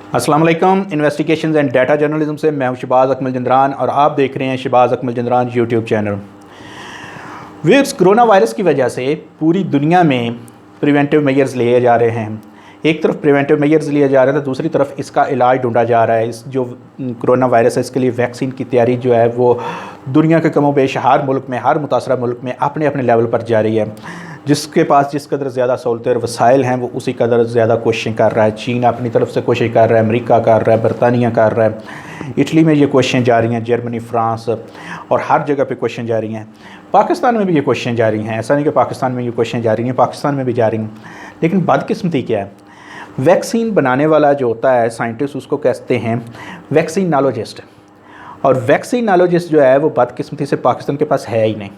अस्सलाम वालेकुम। Investigations and data journalism से मैं हूं शहबाज अकमल जंदरान और आप देख रहे हैं Shahbaz Akmal Jandran YouTube channel. Viewers, corona virus की वजह से पूरी दुनिया में प्रिवेंटिव मेजर्स लिए जा रहे हैं। एक तरफ प्रिवेंटिव मेजर्स लिए जा रहे हैं तो दूसरी तरफ इसका इलाज ढूंढा जा रहा है। इस जो कोरोना वायरस है इसके लिए वैक्सीन की तैयारी जो है वो दुनिया के कमोबेश हर मुल्क में, हर मुतासरा मुल्क में अपने अपने लेवल पर जारी है। जिसके पास जिस कदर ज़्यादा सहूलतें और वसाइल हैं वो उसी कदर ज़्यादा कोशिशें कर रहा है। चीन अपनी तरफ से कोशिश कर रहा है, अमेरिका कर रहा है, बरतानिया कर रहा है, इटली में ये कोशिशें जारी हैं, जर्मनी, फ्रांस और हर जगह पे कोशिशें जारी हैं। पाकिस्तान में भी ये कोशिशें जारी हैं। ऐसा नहीं कि पाकिस्तान में ये कोशिशें जारी हैं, पाकिस्तान में भी जारी हैं। लेकिन बदकिस्मती क्या है, वैक्सीन बनाने वाला जो होता है साइंटिस्ट, उसको कहते हैं वैक्सीनोलॉजिस्ट। और वैक्सीनोलॉजिस्ट जो है वो बदकिस्मती से पाकिस्तान के पास है ही नहीं।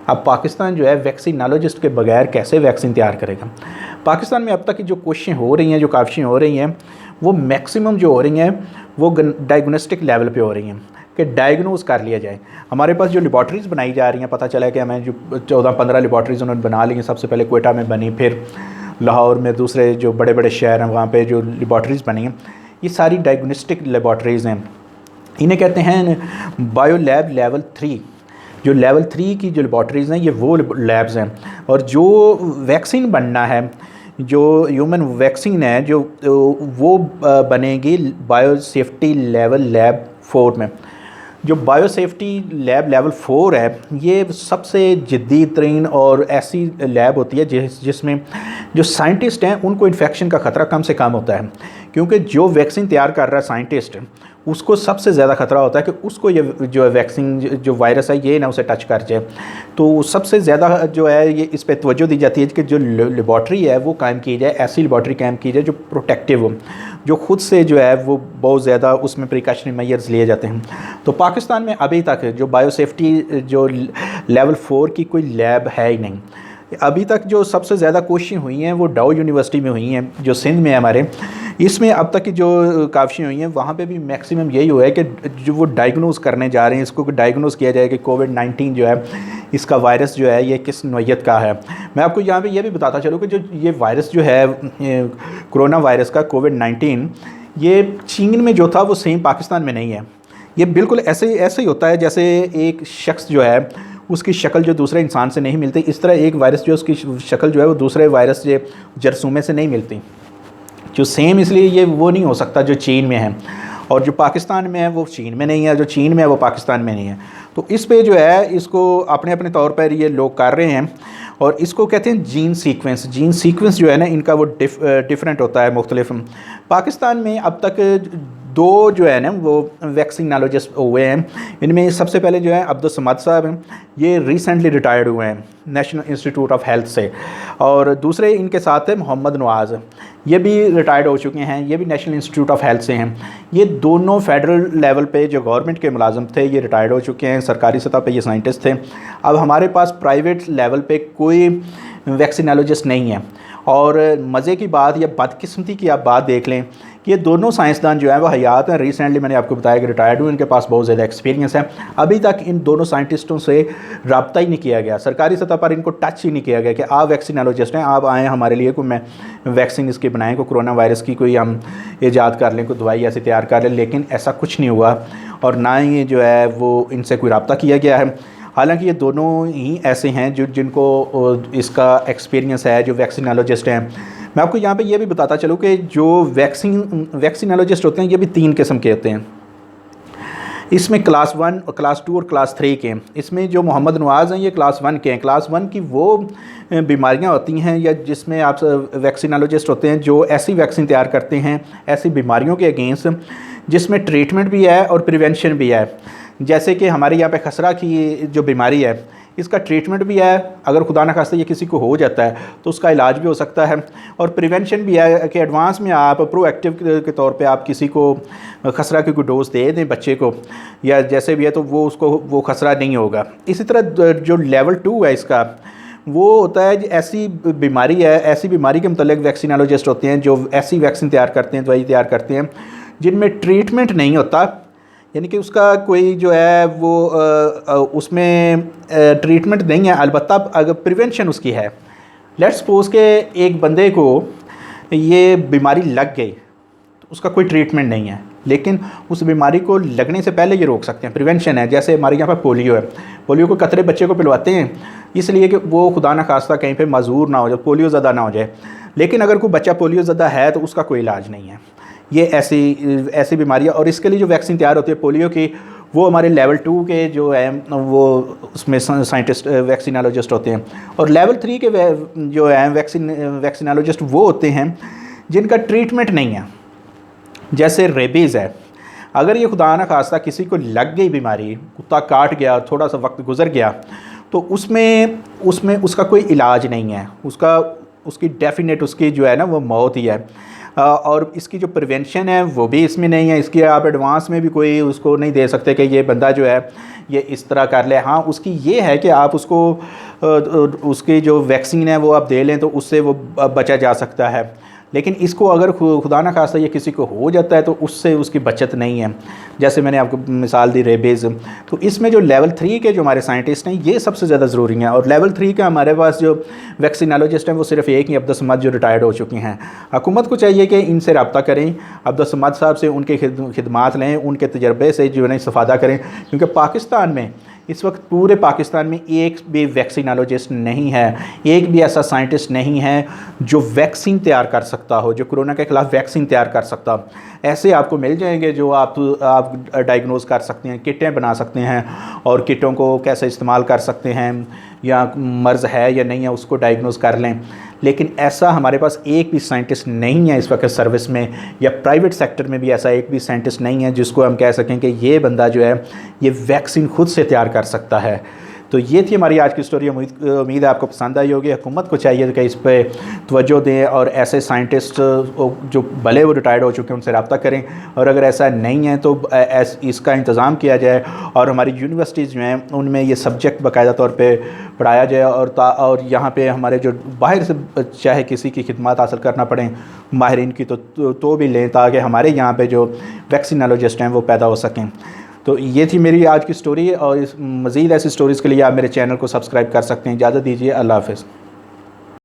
अब पाकिस्तान जो है वैक्सीनोलॉजिस्ट के बगैर कैसे वैक्सीन तैयार करेगा। पाकिस्तान में अब तक की जो कोशिशें हो रही हैं, जो काविशें हो रही हैं, वो मैक्सिमम जो हो रही हैं वो डायग्नोस्टिक लेवल पे हो रही हैं कि डायग्नोज कर लिया जाए। हमारे पास जो लेबॉर्ट्रीज़ बनाई जा रही हैं, पता चला है कि हमें जो 14-15 लेबॉर्ट्रीज़ उन्होंने बना ली हैं। सबसे पहले क्वेटा में बनी, फिर लाहौर में, दूसरे जो बड़े बड़े शहर हैं वहाँ पे जो लेबॉर्ट्रीज़ बनी हैं, ये सारी डायग्नोस्टिक लेबॉर्ट्रीज़ हैं। इन्हें कहते हैं बायो लैब लेवल 3। जो लेवल 3 की जो लेबॉर्ट्रीज़ हैं ये वो लैब्स हैं। और जो वैक्सीन बनना है, जो ह्यूमन वैक्सीन है, जो वो बनेगी बायो सेफ्टी लेवल लैब 4 में। जो बायो सेफ्टी लैब लेवल 4 है ये सबसे जदीद तरीन और ऐसी लैब होती है जिसमें जो साइंटिस्ट हैं उनको इन्फेक्शन का ख़तरा कम से कम होता है। क्योंकि जो वैक्सीन तैयार कर रहा है साइंटिस्ट, उसको सबसे ज़्यादा ख़तरा होता है कि उसको ये जो वैक्सीन जो वायरस है ये ना उसे टच कर जाए। तो सबसे ज़्यादा जो है ये इस पर तवज्जो दी जाती है कि जो लेबॉर्ट्री है वो कायम की जाए, ऐसी लेबॉर्ट्री कायम की जाए जो प्रोटेक्टिव हो, जो ख़ुद से जो है वो बहुत ज़्यादा उसमें प्रिकॉशनरी मेजर्स लिए जाते हैं। तो पाकिस्तान में अभी तक जो बायोसेफ्टी जो लेवल 4 की कोई लैब है ही नहीं। अभी तक जो सबसे ज़्यादा कोशिशें हुई हैं वो डाउ यूनिवर्सिटी में हुई हैं, जो सिंध में है हमारे। इसमें अब तक की जो काविशें हुई हैं वहाँ पे भी मैक्सिमम यही हुआ है कि जो वो डायग्नोज करने जा रहे हैं, इसको डायग्नोज किया जाए कि कोविड-19 जो है, इसका वायरस जो है ये किस नौइयत का है। मैं आपको यहाँ पे ये भी बताता चलूँ कि जो ये वायरस जो है कोरोना वायरस का कोविड-19, ये चीन में जो था वो सेम पाकिस्तान में नहीं है। ये बिल्कुल ऐसे ही होता है जैसे एक शख्स जो है उसकी शक्ल जो दूसरे इंसान से नहीं मिलती, इस तरह एक वायरस जो उसकी शक्ल जो है वो दूसरे वायरस जो जरसूमे से नहीं मिलती। जो सेम इसलिए ये वो नहीं हो सकता जो चीन में है, और जो पाकिस्तान में है वो चीन में नहीं है, जो चीन में है वो पाकिस्तान में नहीं है। तो इस पे जो है इसको अपने अपने तौर पर ये लोग कर रहे हैं और इसको कहते हैं जीन सीक्वेंस। जीन सीक्वेंस जो है ना इनका वो डिफरेंट होता है मुख्तलिफ। पाकिस्तान में अब तक 2 जो है ना वो वैक्सीनोलॉजिस्ट हुए हैं। इनमें सबसे पहले जो है अब्दुल समद साहब हैं, ये रिसेंटली रिटायर्ड हुए हैं नेशनल इंस्टीट्यूट ऑफ हेल्थ से। और दूसरे इनके साथ है मोहम्मद नवाज़, ये भी रिटायर्ड हो चुके हैं, ये भी नेशनल इंस्टीट्यूट ऑफ हेल्थ से हैं। ये दोनों फेडरल लेवल पे जो गवर्नमेंट के मुलाजिम थे ये रिटायर्ड हो चुके हैं, सरकारी सतह पे ये साइंटिस्ट थे। अब हमारे पास प्राइवेट लेवल पे कोई वैक्सीनोलॉजिस्ट नहीं है। और मज़े की बात या बदकिस्मती की आप बात देख लें कि ये दोनों साइंसदान जो हैं वो हयात हैं। रिसेंटली मैंने आपको बताया कि रिटायर्ड हुए, इनके पास बहुत ज़्यादा एक्सपीरियंस है। अभी तक इन दोनों साइंटिस्टों से रब्ता ही नहीं किया गया, सरकारी सतह पर इनको टच ही नहीं किया गया कि आप वैक्सीनोलॉजिस्ट हैं, आप आएँ हमारे लिए, कोई मैं वैक्सीन इसकी बनाएँ, कोई कोरोना वायरस की कोई हम ईजाद कर लें, कोई दवाई ऐसे तैयार कर लें। लेकिन ऐसा कुछ नहीं हुआ और ना ही जो है वो इनसे कोई रब्ता किया गया है। हालांकि ये दोनों ही ऐसे हैं जिनको इसका एक्सपीरियंस है, जो वैक्सीनोलॉजिस्ट हैं। मैं आपको यहाँ पे ये भी बताता चलूँ कि जो वैक्सीनोलॉजिस्ट होते हैं ये भी 3 किस्म के होते हैं। इसमें क्लास 1 और क्लास 2 और क्लास 3 के। इसमें जो मोहम्मद नवाज़ हैं ये क्लास 1 के हैं। क्लास 1 की वो बीमारियां होती हैं या जिसमें आप वैक्सीनोलॉजिस्ट होते हैं जो ऐसी वैक्सीन तैयार करते हैं ऐसी बीमारियों के अगेंस्ट जिसमें ट्रीटमेंट भी है और प्रिवेंशन भी है। जैसे कि हमारे यहाँ पे खसरा की जो बीमारी है इसका ट्रीटमेंट भी है, अगर खुदा न खास्ता ये किसी को हो जाता है तो उसका इलाज भी हो सकता है, और प्रिवेंशन भी है कि एडवांस में आप प्रोएक्टिव के तौर पे आप किसी को खसरा की कोई डोज दे दें बच्चे को या जैसे भी है तो वो उसको वो खसरा नहीं होगा। इसी तरह जो लेवल 2 है इसका वो होता है ऐसी बीमारी है, ऐसी बीमारी के मतलब वैक्सीनोलॉजिस्ट होते हैं जो ऐसी वैक्सीन तैयार करते हैं, दवाई तैयार करते हैं जिनमें ट्रीटमेंट नहीं होता, यानी कि उसका कोई जो है वो उसमें ट्रीटमेंट नहीं है, अलबत्ता अगर प्रिवेंशन उसकी है। लेट्स सपोज के एक बंदे को ये बीमारी लग गई, उसका कोई ट्रीटमेंट नहीं है, लेकिन उस बीमारी को लगने से पहले ये रोक सकते हैं, प्रिवेंशन है। जैसे हमारे यहाँ पर पोलियो है, पोलियो को कतरे बच्चे को पिलवाते हैं इसलिए कि वो खुदा न खास्ता कहीं पे मजबूर ना हो जाए, पोलियो ज़्यादा ना हो जाए। लेकिन अगर कोई बच्चा पोलियो ज़्यादा है तो उसका कोई इलाज नहीं है। ये ऐसी बीमारियाँ, और इसके लिए जो वैक्सीन तैयार होती है पोलियो की, वो हमारे लेवल 2 के जो है वो उसमें साइंटिस्ट वैक्सीनोलॉजिस्ट होते हैं, और लेवल 3 के जो है वैक्सीनोलॉजिस्ट वो होते हैं जिनका ट्रीटमेंट नहीं है। जैसे रेबीज़ है, अगर ये खुदा न खास्ता किसी को लग गई बीमारी, कुत्ता काट गया, थोड़ा सा वक्त गुजर गया, तो उसमें उसका कोई इलाज नहीं है, उसकी डेफिनेट उसकी जो है ना वो मौत ही है। और इसकी जो प्रिवेंशन है वो भी इसमें नहीं है। इसकी आप एडवांस में भी कोई उसको नहीं दे सकते कि ये बंदा जो है ये इस तरह कर ले। हाँ, उसकी ये है कि आप उसको उसकी जो वैक्सीन है वो आप दे लें तो उससे वो बचा जा सकता है। लेकिन इसको अगर खुदा न खास्ता ये किसी को हो जाता है तो उससे उसकी बचत नहीं है। जैसे मैंने आपको मिसाल दी रेबीज़, तो इसमें जो लेवल 3 के जो हमारे साइंटिस्ट हैं ये सबसे ज़्यादा ज़रूरी हैं। और लेवल 3 का हमारे पास जो वैक्सीनोलॉजिस्ट हैं वो सिर्फ एक ही अब्दुल समद जो रिटायर्ड हो चुके हैं। हुकूमत को चाहिए कि इनसे रब्ता करें, अब्दुल समद साहब से उनके खिदमात लें, उनके तजर्बे से जो है इस्तेफ़ादा करें, क्योंकि पाकिस्तान में इस वक्त पूरे पाकिस्तान में एक भी वैक्सीनोलॉजिस्ट नहीं है, एक भी ऐसा साइंटिस्ट नहीं है जो वैक्सीन तैयार कर सकता हो, जो कोरोना के ख़िलाफ़ वैक्सीन तैयार कर सकता। ऐसे आपको मिल जाएंगे जो आप डायग्नोज़ कर सकते हैं, किटें बना सकते हैं और किटों को कैसे इस्तेमाल कर सकते हैं, या मर्ज़ है या नहीं है उसको डायग्नोज़ कर लें। लेकिन ऐसा हमारे पास एक भी साइंटिस्ट नहीं है इस वक्त सर्विस में, या प्राइवेट सेक्टर में भी ऐसा एक भी साइंटिस्ट नहीं है जिसको हम कह सकें कि ये बंदा जो है ये वैक्सीन खुद से तैयार कर सकता है। तो ये थी हमारी आज की स्टोरी। उम्मीद है आपको पसंद आई होगी। हुकूमत को चाहिए कि इस पर तवज्जो दें और ऐसे साइंटिस्ट जो भले वो रिटायर्ड हो चुके हैं उनसे रब्ता करें, और अगर ऐसा नहीं है तो इसका इंतज़ाम किया जाए और हमारी यूनिवर्सिटीज़ जो हैं उनमें ये सब्जेक्ट बाकायदा तौर पे पढ़ाया जाए, और यहाँ पे हमारे जो बाहर से चाहे किसी की खिदमत हासिल करना पड़े माहिरीन की तो भी लें, ताकि हमारे यहाँ पे जो वैक्सीनोलॉजिस्ट हैं वो पैदा हो सकें। तो ये थी मेरी आज की स्टोरी, और इस मज़ीद ऐसी स्टोरीज़ के लिए आप मेरे चैनल को सब्सक्राइब कर सकते हैं। इजाज़त दीजिए, अल्लाह हाफ़िज़।